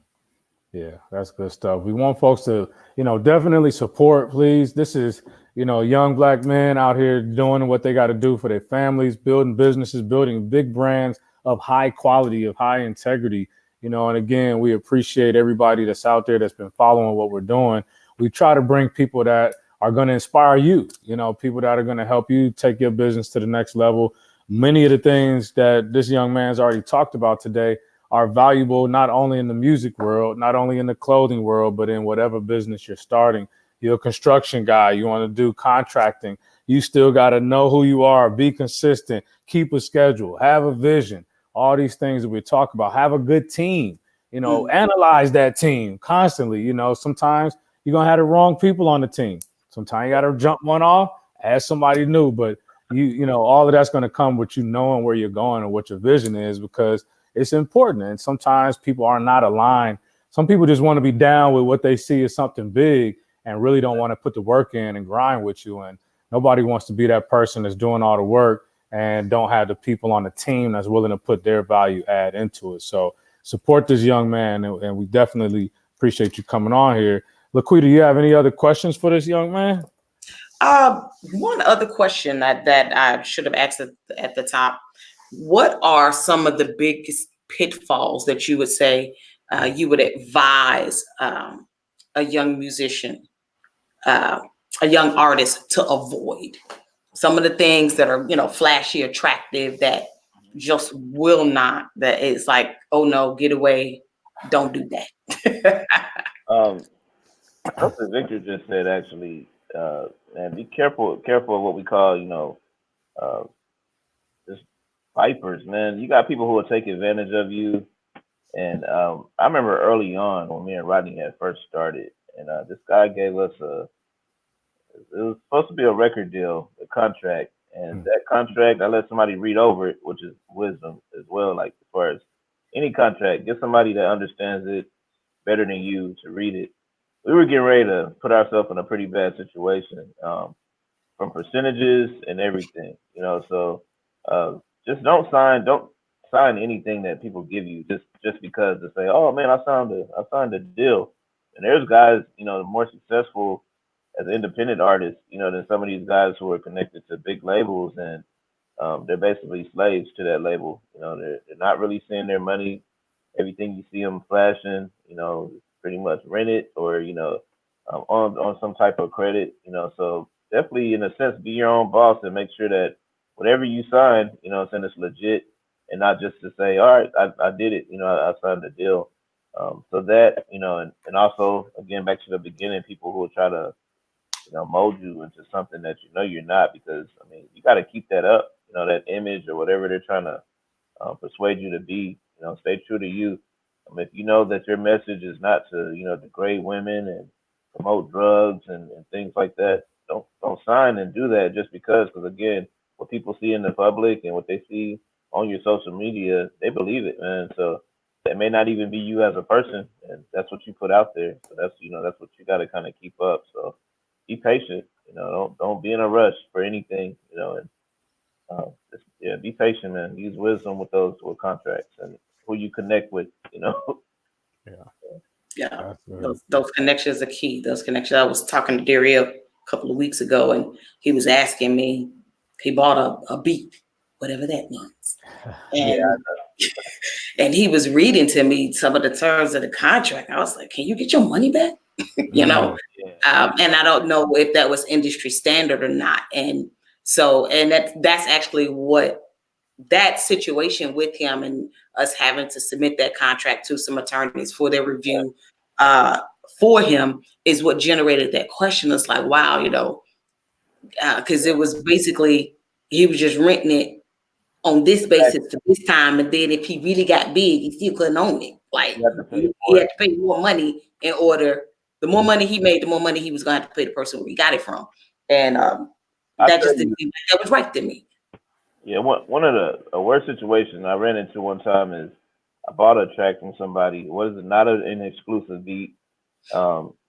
Yeah, that's good stuff. We want folks to, definitely support, please. This is, young black men out here doing what they got to do for their families, building businesses, building big brands of high quality, of high integrity. And again, we appreciate everybody that's out there that's been following what we're doing. We try to bring people that are going to inspire you, people that are going to help you take your business to the next level. Many of the things that this young man's already talked about today are valuable not only in the music world, not only in the clothing world, but in whatever business you're starting. You're a construction guy, you want to do contracting, you still got to know who you are, be consistent, keep a schedule, have a vision, all these things that we talk about, have a good team, analyze that team constantly. Sometimes you're going to have the wrong people on the team. Sometimes you got to jump one off, add somebody new, but all of that's going to come with you knowing where you're going and what your vision is, because it's important. And sometimes people are not aligned. Some people just want to be down with what they see as something big and really don't want to put the work in and grind with you. And nobody wants to be that person that's doing all the work and don't have the people on the team that's willing to put their value add into it. So support this young man. And we definitely appreciate you coming on here. LaQuita, do you have any other questions for this young man? One other question that I should have asked at the top. What are some of the biggest pitfalls that you would say you would advise a young musician, a young artist to avoid? Some of the things that are, flashy, attractive, that just will not, that it's like, oh no, get away, don't do that. Something Victor just said actually, and be careful of what we call, uh, just vipers, man. You got people who will take advantage of you. And I remember early on when me and Rodney had first started, and this guy gave us it was supposed to be a record deal, a contract. And that contract, I let somebody read over it, which is wisdom as well. Like as far as any contract, get somebody that understands it better than you to read it. We were getting ready to put ourselves in a pretty bad situation, from percentages and everything, So uh, just don't sign anything that people give you just because to say, oh man, I signed a deal. And there's guys, more successful as independent artists, than some of these guys who are connected to big labels, and they're basically slaves to that label. They're not really seeing their money. Everything you see them flashing, pretty much rented or on some type of credit. So definitely in a sense, be your own boss and make sure that whatever you sign, it's legit and not just to say, all right, I did it. I signed the deal. So that and also again back to the beginning, people who will try to mold you into something that you're not, because I mean you got to keep that up, that image or whatever they're trying to persuade you to be. Stay true to you. If you know that your message is not to degrade women and promote drugs and things like that, don't sign and do that just because again, what people see in the public and what they see on your social media, they believe it, man. So that may not even be you as a person, and that's what you put out there. So that's what you got to kind of keep up. So be patient. Don't be in a rush for anything. And yeah, be patient, man. Use wisdom with contracts and who you connect with. Yeah. Yeah, those connections are key. Those connections. I was talking to Dario a couple of weeks ago, and he was asking me. He bought a beat, whatever that means, and And he was reading to me some of the terms of the contract. I was like, can you get your money back? You know? And I don't know if that was industry standard or not. And so, and that's actually what that situation with him and us having to submit that contract to some attorneys for their review for him is what generated that question. It's like, wow, you know, because it was basically he was just renting it on this basis for this time, and then if he really got big, he still couldn't own it. Like he had to pay more money in order. The more money he made, the more money he was going to have to pay the person where he got it from, and that just didn't seem like that was right to me. Yeah, one of the worst situations I ran into one time is I bought a track from somebody. It was not an exclusive beat.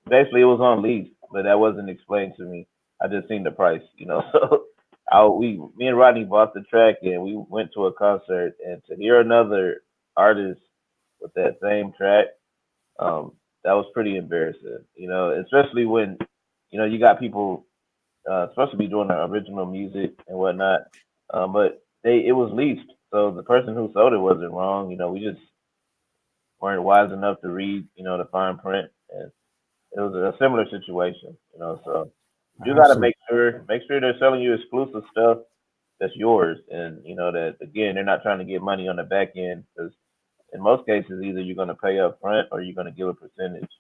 Basically, it was on lease, but that wasn't explained to me. I just seen the price, you know. So me and Rodney bought the track and we went to a concert. And to hear another artist with that same track, that was pretty embarrassing, you know. Especially when, you know, you got people supposed to be doing the original music and whatnot, but it was leased, so the person who sold it wasn't wrong. You know, we just weren't wise enough to read, you know, the fine print, and it was a similar situation. You know, so you got to make sure they're selling you exclusive stuff that's yours, and you know that again they're not trying to get money on the back end because in most cases either you're going to pay up front or you're going to give a percentage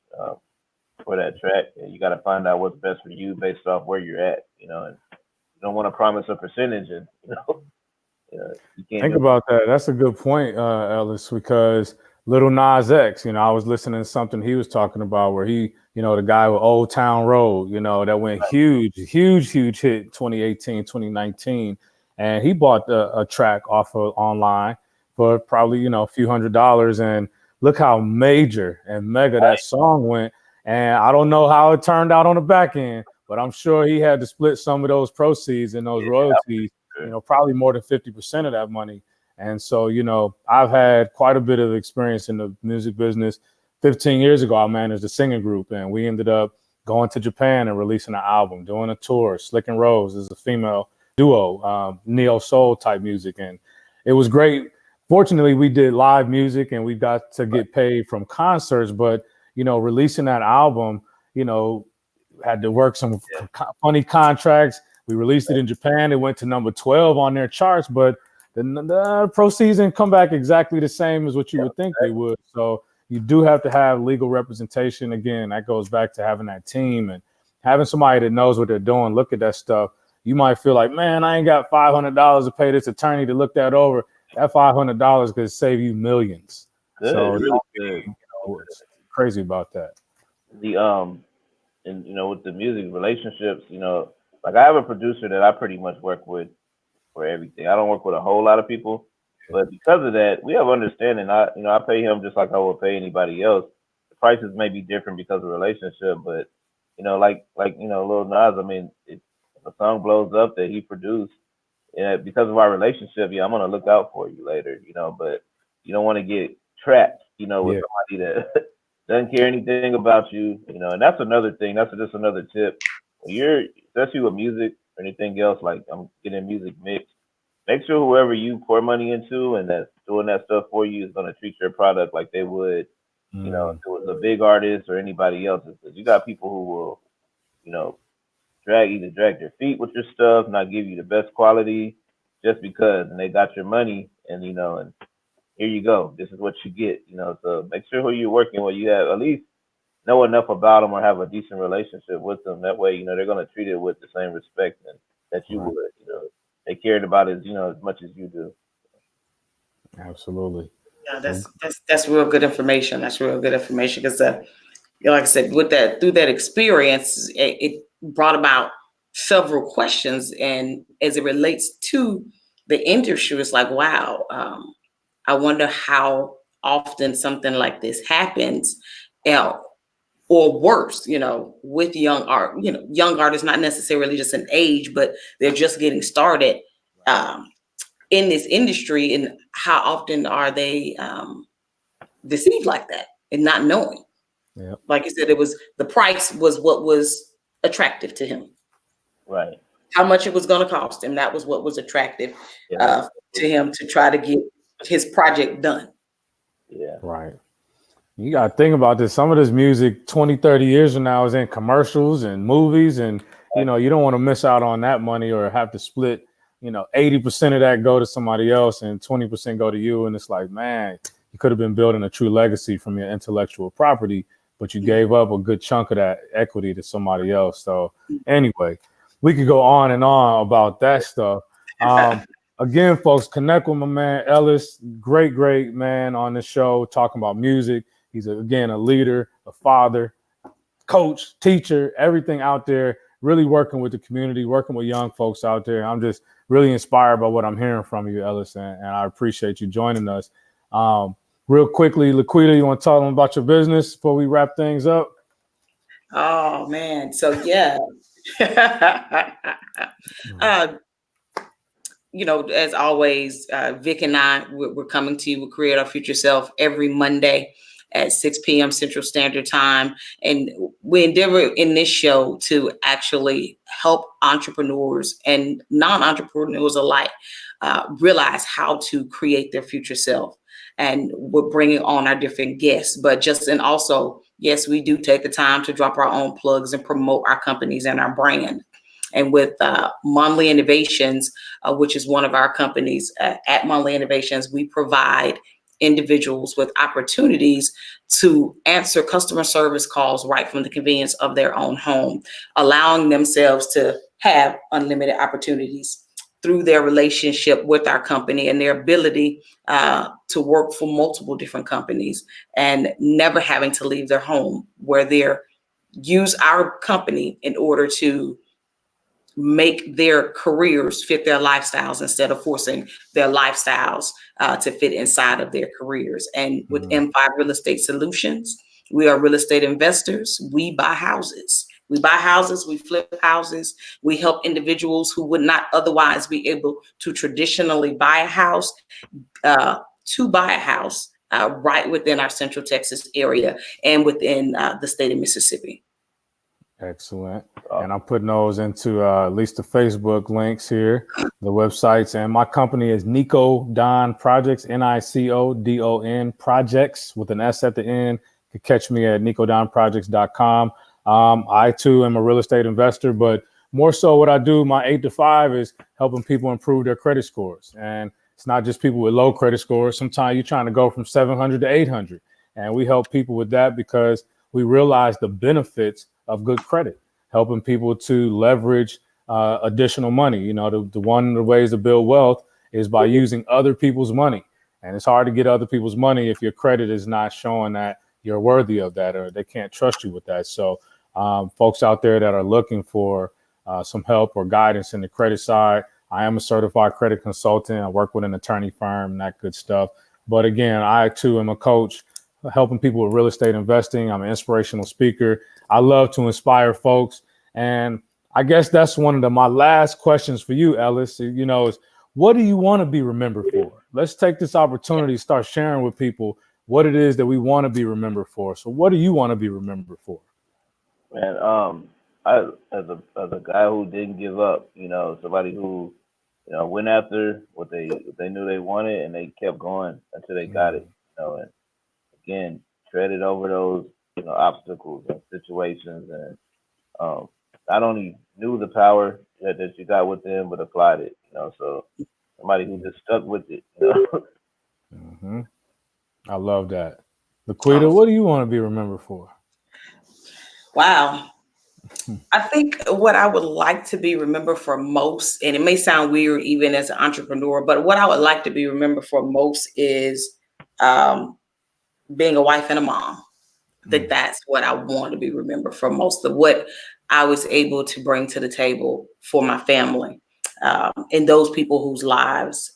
for that track, and you got to find out what's best for you based off where you're at. You know, and you don't want to promise a percentage, and you can't think about that. That's a good point, Ellis, because Little Nas X, you know, I was listening to something he was talking about where he, you know, the guy with Old Town Road, you know, that went huge hit 2018, 2019. And he bought a track off of online for probably, you know, a few $100s. And look how major and mega that song went. And I don't know how it turned out on the back end, but I'm sure he had to split some of those proceeds and those royalties, you know, probably more than 50% of that money. And so, you know, I've had quite a bit of experience in the music business. 15 years ago, I managed a singing group, and we ended up going to Japan and releasing an album, doing a tour. Slick and Rose is a female duo, neo soul type music, and it was great. Fortunately, we did live music, and we got to get paid from concerts. But you know, releasing that album, you know, had to work some funny contracts. We released it in Japan. It went to number 12 on their charts, but the proceeds didn't come back exactly the same as what you would think they would. So you do have to have legal representation. Again, that goes back to having that team and having somebody that knows what they're doing. Look at that stuff. You might feel like, man, I ain't got $500 to pay this attorney to look that over. That $500 could save you millions. So really good. You know, it's crazy about that. And you know, with the music relationships, you know, like I have a producer that I pretty much work with for everything. I don't work with a whole lot of people, but because of that, we have understanding. I pay him just like I would pay anybody else. The prices may be different because of relationship, but you know, like you know, Lil Nas. I mean, if a song blows up that he produced, because of our relationship, yeah, I'm gonna look out for you later. You know, but you don't want to get trapped. You know, with somebody that doesn't care anything about you. You know, and that's another thing. That's just another tip. When you're, especially with music or anything else, like I'm getting music mixed, make sure whoever you pour money into and that's doing that stuff for you is going to treat your product like they would, you know, if it was a big artist or anybody else. Because you got people who will, you know, drag their feet with your stuff, not give you the best quality just because, and they got your money, and you know, and here you go, this is what you get, you know. So make sure who you're working with, you have at least know enough about them or have a decent relationship with them. That way, you know, they're going to treat it with the same respect that you would, you know. They cared about it, you know, as much as you do. Absolutely. Yeah, that's real good information. That's real good information because, you know, like I said, with that through that experience, it brought about several questions, and as it relates to the industry, it's like, wow, I wonder how often something like this happens, uh, or worse, you know, with young artists, not necessarily just an age, but they're just getting started. In this industry, and how often are they deceived like that and not knowing? Like you said, the price was what was attractive to him, right? How much it was going to cost him, that was what was attractive to him to try to get his project done. Yeah. Right. You got to think about this. Some of this music 20, 30 years from now is in commercials and movies. And, you don't want to miss out on that money or have to split, 80% of that go to somebody else and 20% go to you. And it's like, man, you could have been building a true legacy from your intellectual property, but you gave up a good chunk of that equity to somebody else. So anyway, we could go on and on about that stuff. Again, folks, connect with my man Ellis. Great man on the show talking about music. He's, again, a leader, a father, coach, teacher, everything out there, really working with the community, working with young folks out there. I'm just really inspired by what I'm hearing from you, Ellis, and I appreciate you joining us. Real quickly, Laquita, you want to tell them about your business before we wrap things up? Oh, man. So, yeah. As always, Vic and I, we're coming to you with Create Our Future Self every Monday at 6 p.m. Central Standard Time. And we endeavor in this show to actually help entrepreneurs and non-entrepreneurs alike realize how to create their future self. And we're bringing on our different guests, and also, yes, we do take the time to drop our own plugs and promote our companies and our brand. And with Monthly Innovations, which is one of our companies at Monthly Innovations, we provide individuals with opportunities to answer customer service calls right from the convenience of their own home, allowing themselves to have unlimited opportunities through their relationship with our company and their ability to work for multiple different companies and never having to leave their home, where they're use our company in order to make their careers fit their lifestyles instead of forcing their lifestyles to fit inside of their careers. And with M5 Real Estate Solutions, we are real estate investors. We buy houses. We flip houses. We help individuals who would not otherwise be able to traditionally buy a house right within our Central Texas area and within the state of Mississippi. Excellent. And I'm putting those into at least the Facebook links here, the websites. And my company is Nico Don Projects, NICODON Projects with an S at the end. You can catch me at nicodonprojects.com. I, too, am a real estate investor, but more so what I do, my 8 to 5, is helping people improve their credit scores. And it's not just people with low credit scores. Sometimes you're trying to go from 700 to 800. And we help people with that because we realize the benefits of good credit, helping people to leverage additional money. The one of the ways to build wealth is by using other people's money. And it's hard to get other people's money if your credit is not showing that you're worthy of that, or they can't trust you with that. So folks out there that are looking for some help or guidance in the credit side, I am a certified credit consultant. I work with an attorney firm and that good stuff. But again, I too am a coach helping people with real estate investing. I'm an inspirational speaker. I love to inspire folks. And I guess that's one of my last questions for you, Ellis, is what do you want to be remembered for? Let's take this opportunity to start sharing with people what it is that we want to be remembered for. So what do you want to be remembered for? Man, I as a guy who didn't give up, somebody who, went after what they knew they wanted and they kept going until they got it, and again, treaded over those, obstacles and situations, and not only knew the power that you got with them, but applied it, so somebody who just stuck with it, Mm-hmm. I love that. Laquita, what do you want to be remembered for? Wow. I think what I would like to be remembered for most, and it may sound weird even as an entrepreneur, but what I would like to be remembered for most is being a wife and a mom. I think that's what I want to be remembered for most of what I was able to bring to the table for my family and those people whose lives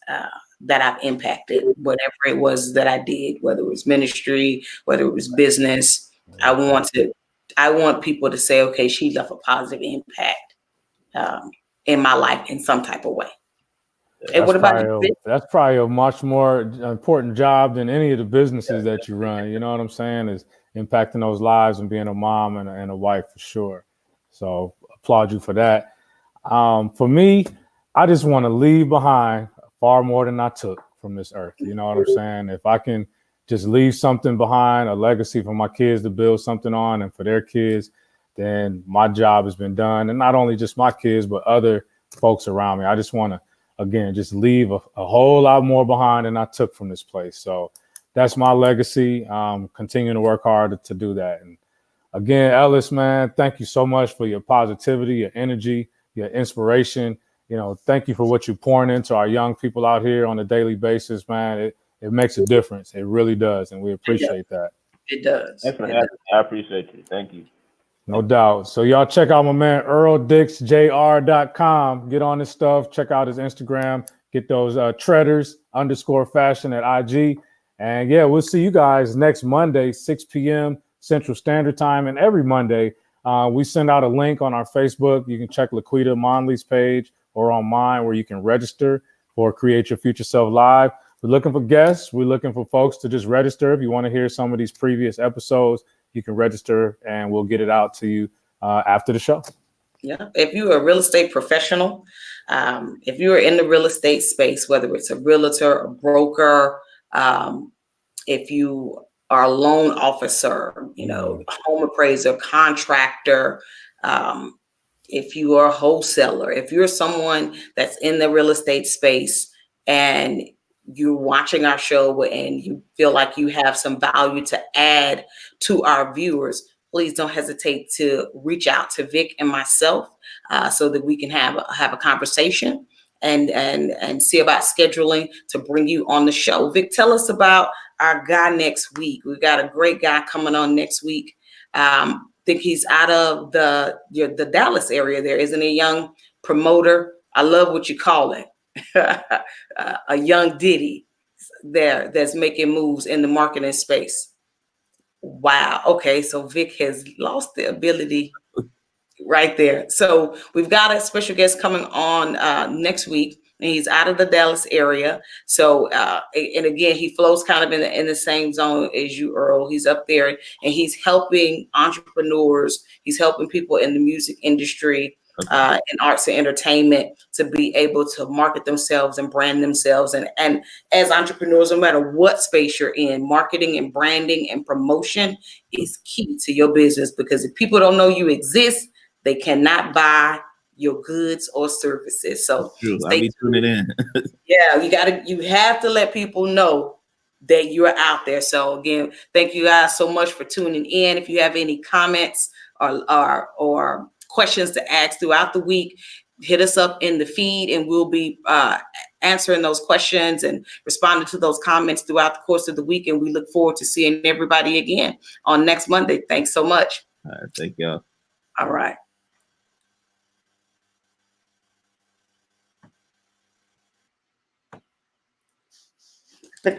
that I've impacted, whatever it was that I did, whether it was ministry, whether it was business. I want people to say, okay, she left a positive impact in my life in some type of way. And what about you? That's probably a much more important job than any of the businesses that you run. You know what I'm saying? Is impacting those lives and being a mom and a wife for sure. So applaud you for that. For me, I just want to leave behind far more than I took from this earth. You know what I'm saying? If I can just leave something behind, a legacy for my kids to build something on and for their kids, then my job has been done. And not only just my kids, but other folks around me. I just want to, again, just leave a whole lot more behind than I took from this place. So that's my legacy. Continuing to work hard to do that. And again, Ellis, man, thank you so much for your positivity, your energy, your inspiration. Thank you for what you're pouring into our young people out here on a daily basis, man. It makes a difference. It really does. And we appreciate that. It does. Thanks for having me. I appreciate you. Thank you. No doubt. So y'all check out my man, EarlDixJr.com. Get on this stuff. Check out his Instagram. Get those Treaders_fashion at IG. And yeah, we'll see you guys next Monday, 6 p.m. Central Standard Time. And every Monday, we send out a link on our Facebook. You can check Laquita Monley's page or on mine where you can register for Create Your Future Self Live. We're looking for guests. We're looking for folks to just register. If you want to hear some of these previous episodes, you can register and we'll get it out to you after the show. Yeah. If you're a real estate professional, if you're in the real estate space, whether it's a realtor, a broker, if you are a loan officer, home appraiser, contractor, if you are a wholesaler, if you're someone that's in the real estate space and you're watching our show and you feel like you have some value to add to our viewers, please don't hesitate to reach out to Vic and myself so that we can have a conversation and see about scheduling to bring you on the show. Vic, tell us about our guy next week. We've got a great guy coming on next week. Think he's out of the Dallas area there, isn't he? A young promoter. I love what you call it. A young Diddy there that's making moves in the marketing space. Wow. Okay. So Vic has lost the ability right there. So we've got a special guest coming on next week. And he's out of the Dallas area. So, and again, he flows kind of in the same zone as you, Earl. He's up there and he's helping entrepreneurs. He's helping people in the music industry, and arts and entertainment to be able to market themselves and brand themselves. And as entrepreneurs, no matter what space you're in, marketing and branding and promotion is key to your business, because if people don't know you exist, they cannot buy your goods or services. So I'll be tuning in. Yeah, you have to let people know that you're out there. So again, thank you guys so much for tuning in. If you have any comments or questions to ask throughout the week, hit us up in the feed and we'll be answering those questions and responding to those comments throughout the course of the week. And we look forward to seeing everybody again on next Monday. Thanks so much. All right, thank y'all. All right. I think we